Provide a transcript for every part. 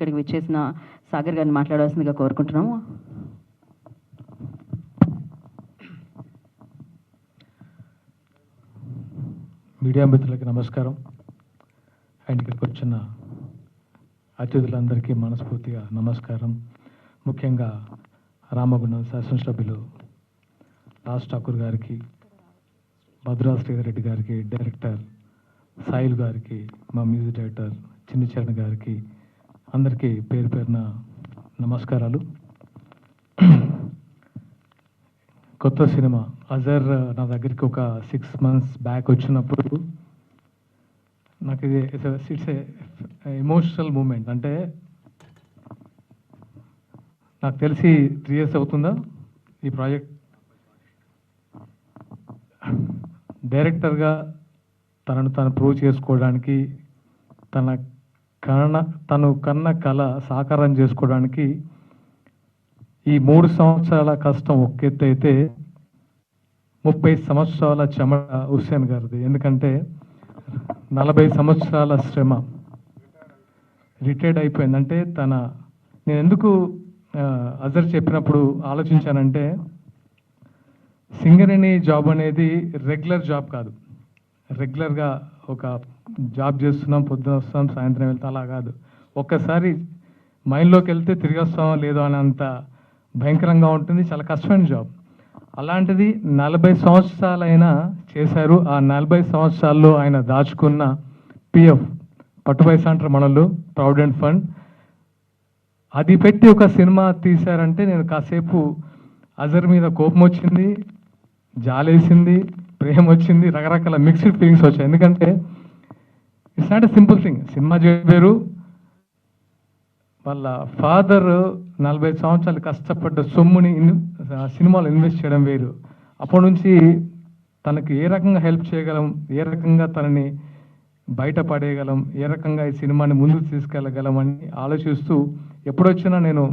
ఇక్కడికి విచ్చేసిన సాగర్ గారిని మాట్లాడాల్సిందిగా కోరుకుంటున్నాము. మీడియా మిత్రులకి నమస్కారం. అండ్ ఇక్కడికి వచ్చిన అతిథులందరికీ మనస్ఫూర్తిగా నమస్కారం. ముఖ్యంగా రామగుండం శాసనసభ్యులు రాజ్ ఠాకూర్ గారికి, భద్రా శ్రీధర్ రెడ్డి గారికి, డైరెక్టర్ సాయిల్ గారికి, మా మ్యూజిక్ డైరెక్టర్ చిన్ని చరణ్ గారికి, అందరికీ పేరు పేరున నమస్కారాలు. కొత్త సినిమా అజర్ నా దగ్గరికి ఒక 6 months బ్యాక్ వచ్చినప్పుడు నాకు ఇది ఇట్స్ ఎమోషనల్ మూమెంట్. అంటే నాకు తెలిసి 3 years అవుతుందా ఈ ప్రాజెక్ట్. డైరెక్టర్గా తనను తాను ప్రూవ్ చేసుకోవడానికి, తను కన్న కళ సాకారం చేసుకోవడానికి ఈ 3 సంవత్సరాల కష్టం ఒక ఎత్తు అయితే 30 సంవత్సరాల చెమట హుస్సేన్ గారిది. ఎందుకంటే 40 సంవత్సరాల శ్రమ. రిటైర్డ్ అయిపోయిందంటే నేను ఎందుకు అజర్ చెప్పినప్పుడు ఆలోచించానంటే, సింగరేణి జాబ్ అనేది రెగ్యులర్ జాబ్ కాదు. రెగ్యులర్గా ఒక జాబ్ చేస్తున్నాం, పొద్దున వస్తాం, సాయంత్రం వెళ్తాం, అలా కాదు. ఒక్కసారి మైండ్లోకి వెళ్తే తిరిగి వస్తామో లేదో అనేంత భయంకరంగా ఉంటుంది. చాలా కష్టమైన జాబ్. అలాంటిది 40 సంవత్సరాలైనా చేశారు. ఆ 40 సంవత్సరాల్లో ఆయన దాచుకున్న పిఎఫ్, పట్టుపైసా అంటారు మనలు, ప్రావిడెంట్ ఫండ్, అది పెట్టి ఒక సినిమా తీశారంటే నేను కాసేపు అజర్ మీద కోపం వచ్చింది, జాలేసింది, ప్రేమ వచ్చింది, రకరకాల మిక్స్డ్ ఫీలింగ్స్ వచ్చాయి. ఎందుకంటే it's not a simple thing. Cinema చేయలేరు. వాళ్ళ ఫాదర్ 40 సంవత్సరాలు కష్టపడ్డ సొమ్ముని సినిమాలో ఇన్వెస్ట్ చేయడం వేరు. అప్పటి నుంచి తనకి ఏ రకంగా హెల్ప్ చేయగలం, ఏ రకంగా తనని బయటపడేయగలం, ఏ రకంగా ఈ సినిమాని ముందుకు తీసుకెళ్ళగలం అని ఆలోచిస్తూ ఎప్పుడొచ్చినా నేను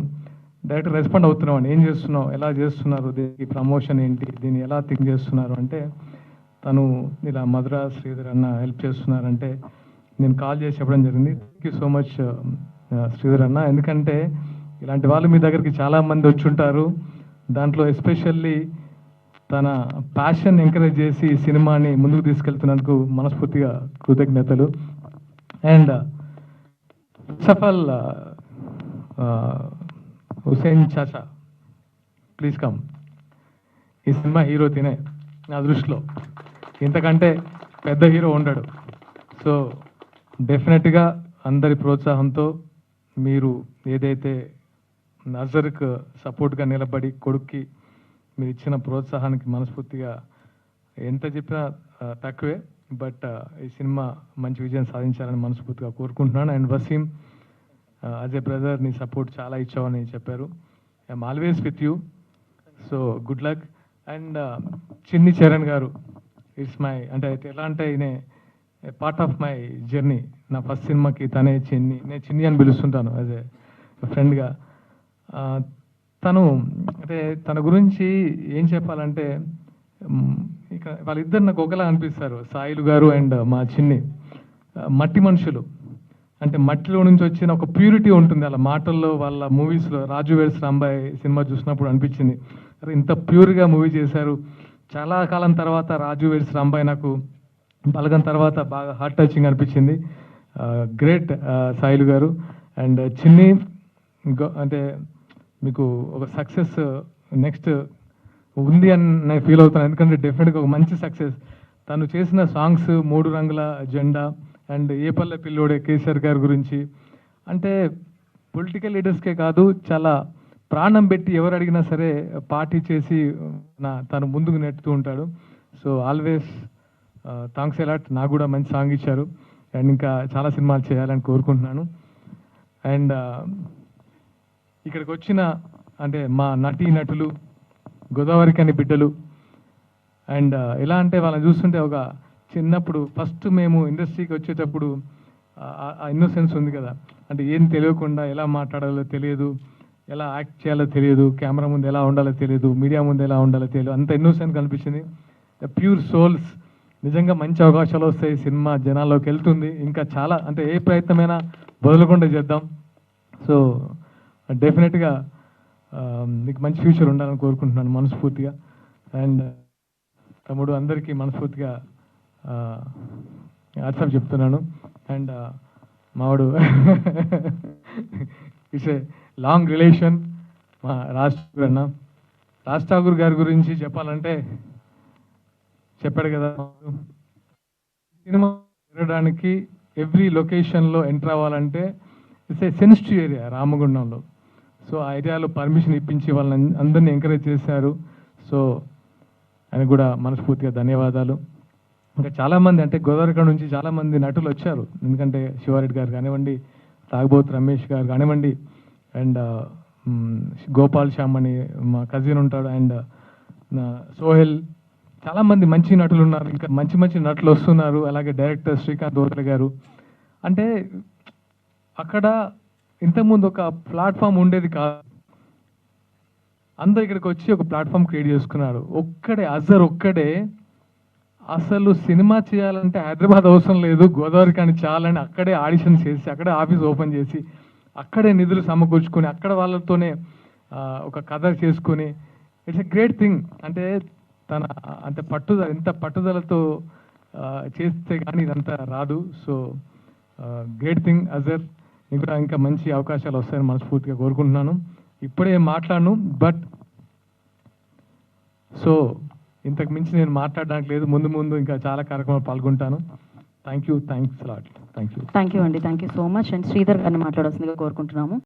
డైరెక్ట్ రెస్పాండ్ అవుతున్నాను. ఏం చేస్తున్నావు, ఎలా చేస్తున్నారు, దీనికి ప్రమోషన్ ఏంటి, దీన్ని ఎలా థింక్ చేస్తున్నారు అంటే, తను ఇలా మధురా శ్రీధర్ అన్న హెల్ప్ చేస్తున్నారంటే నేను కాల్ చేసి చెప్పడం జరిగింది. Thank you so much Sridhar అన్న. ఎందుకంటే ఇలాంటి వాళ్ళు మీ దగ్గరికి చాలామంది వచ్చి ఉంటారు. దాంట్లో ఎస్పెషల్లీ తన ప్యాషన్ ఎంకరేజ్ చేసి ఈ సినిమాని ముందుకు తీసుకెళ్తున్నందుకు మనస్ఫూర్తిగా కృతజ్ఞతలు. And first of all Hussain చాచా, ప్లీజ్ కమ్. ఈ సినిమా హీరో తినే నా దృష్టిలో. ఇంతకంటే పెద్ద హీరో ఉండడు. సో డెఫినెట్గా అందరి ప్రోత్సాహంతో మీరు ఏదైతే నజర్కు సపోర్ట్గా నిలబడి కొడుక్కి మీరు ఇచ్చిన ప్రోత్సాహానికి మనస్ఫూర్తిగా ఎంత చెప్పినా తక్కువే. బట్ ఈ సినిమా మంచి విజయం సాధించాలని మనస్ఫూర్తిగా కోరుకుంటున్నాను. And Waseem, as a brother నీ సపోర్ట్ చాలా ఇచ్చావని చెప్పారు. I'm always with you. So good luck. And Chinni Charan garu, it's my, అంటే ఎలా అంటే ఈయన పార్ట్ ఆఫ్ మై జర్నీ. నా ఫస్ట్ సినిమాకి తనే చిన్ని, నేను చిన్ని అని పిలుస్తుంటాను యాజ్ ఏ ఫ్రెండ్గా. తను అంటే తన గురించి ఏం చెప్పాలంటే, ఇక వాళ్ళిద్దరు నాకు ఒకలా అనిపిస్తారు, సాయిలు గారు అండ్ మా చిన్ని. మట్టి మనుషులు. అంటే మట్టిలో నుంచి వచ్చిన ఒక ప్యూరిటీ ఉంటుంది వాళ్ళ మాటల్లో, వాళ్ళ మూవీస్లో. రాజు వెడ్స్ రాంబాయ్ సినిమా చూసినప్పుడు అనిపించింది, అరే ఇంత ప్యూర్గా మూవీ చేశారు. చాలా కాలం తర్వాత రాజు వెడ్స్ రాంబాయ్ నాకు బలగం తర్వాత బాగా హార్ట్ టచింగ్ అనిపించింది. గ్రేట్ సాయిలు గారు. అండ్ చిన్ని, అంటే మీకు ఒక సక్సెస్ నెక్స్ట్ ఉంది అని నేను ఫీల్ అవుతాను. ఎందుకంటే డెఫినెట్గా ఒక మంచి సక్సెస్. తను చేసిన సాంగ్స్ 3 రంగుల జెండా అండ్ ఏ పల్లె పిల్లోడే కేసీఆర్ గారి గురించి, అంటే పొలిటికల్ లీడర్స్కే కాదు, చాలా ప్రాణం పెట్టి ఎవరు అడిగినా సరే పార్టీ చేసి తను ముందుకు నెట్టుతూ ఉంటాడు. So always thanks allot. నాకు కూడా మంచి సాంగ్ ఇచ్చారు. అండ్ ఇంకా చాలా సినిమాలు చేయాలని కోరుకుంటున్నాను. అండ్ ఇక్కడికి వచ్చిన అంటే మా నటీ నటులు, గోదావరి కని బిడ్డలు. అండ్ ఎలా అంటే వాళ్ళని చూస్తుంటే ఒక చిన్నప్పుడు ఫస్ట్ మేము ఇండస్ట్రీకి వచ్చేటప్పుడు ఆ ఇన్నోసెన్స్ ఉంది కదా, అంటే ఏం తెలియకుండా ఎలా మాట్లాడాలో తెలియదు, ఎలా యాక్ట్ చేయాలో తెలియదు, కెమెరా ముందు ఎలా ఉండాలో తెలియదు, మీడియా ముందు ఎలా ఉండాలో తెలియదు, అంత ఇన్నోసెంట్ కనిపించింది. Pure souls. నిజంగా మంచి అవకాశాలు వస్తాయి, సినిమా జనాల్లోకి వెళ్తుంది. ఇంకా చాలా, అంటే ఏ ప్రయత్నమైనా వదలకుండా చేద్దాం. సో డెఫినెట్గా నీకు మంచి ఫ్యూచర్ ఉండాలని కోరుకుంటున్నాను మనస్ఫూర్తిగా. అండ్ తమ్ముడు అందరికీ మనస్ఫూర్తిగా వాట్సాప్ చెప్తున్నాను. అండ్ మావాడు ఇట్స్ ఏ లాంగ్ రిలేషన్ మా రాజ్ ఠాకూర్ అన్న. రాజ్ ఠాకూర్ గారి గురించి చెప్పాలంటే చెప్పాడు కదా, సినిమా తిరగడానికి ఎవ్రీ లొకేషన్లో ఎంటర్ అవ్వాలంటే ఇట్స్ ఏ సెన్సిటివ్ ఏరియా రామగుండంలో. సో ఆ ఏరియాలో పర్మిషన్ ఇప్పించి వాళ్ళని అందరినీ ఎంకరేజ్ చేశారు. సో ఆయనకు కూడా మనస్ఫూర్తిగా ధన్యవాదాలు. ఇంకా చాలామంది అంటే గోదావరిఖండ నుంచి చాలామంది నటులు వచ్చారు. ఎందుకంటే శివారెడ్డి గారు కానివ్వండి, తాగబోతు రమేష్ గారు కానివ్వండి, అండ్ గోపాల్ శ్యామ్ అని మా కజిన్ ఉంటాడు, అండ్ సోహెల్, చాలామంది మంచి నటులు ఉన్నారు. ఇంకా మంచి మంచి నటులు వస్తున్నారు. అలాగే డైరెక్టర్ శ్రీకాంత్ దోత్రే గారు. అంటే అక్కడ ఇంతకుముందు ఒక ప్లాట్ఫామ్ ఉండేది కాదు. అందరు ఇక్కడికి వచ్చి ఒక ప్లాట్ఫామ్ క్రియేట్ చేసుకున్నారు. అజర్ ఒక్కడే అసలు సినిమా చేయాలంటే హైదరాబాద్ అవసరం లేదు, గోదావరి కానీ చాలని అక్కడే ఆడిషన్ చేసి, అక్కడే ఆఫీస్ ఓపెన్ చేసి, అక్కడే నిధులు సమకూర్చుకొని, అక్కడ వాళ్ళతోనే ఒక కథ చేసుకొని, ఇట్స్ ఎ గ్రేట్ థింగ్. అంటే తన అంటే ఎంత పట్టుదలతో చేస్తే కానీ ఇదంతా రాదు. So great thing Azhar. నీకు కూడా ఇంకా మంచి అవకాశాలు వస్తాయని మనస్ఫూర్తిగా కోరుకుంటున్నాను. ఇప్పుడే మాట్లాడను, బట్ సో ఇంతకు మించి నేను మాట్లాడడానికి లేదు. ముందు ఇంకా చాలా కార్యక్రమాలు పాల్గొంటాను. Thanks lot. థ్యాంక్ యూ అండి, thank you so much. And Sridhar గారిని మాట్లాడాల్సిందిగా కోరుకుంటున్నాము.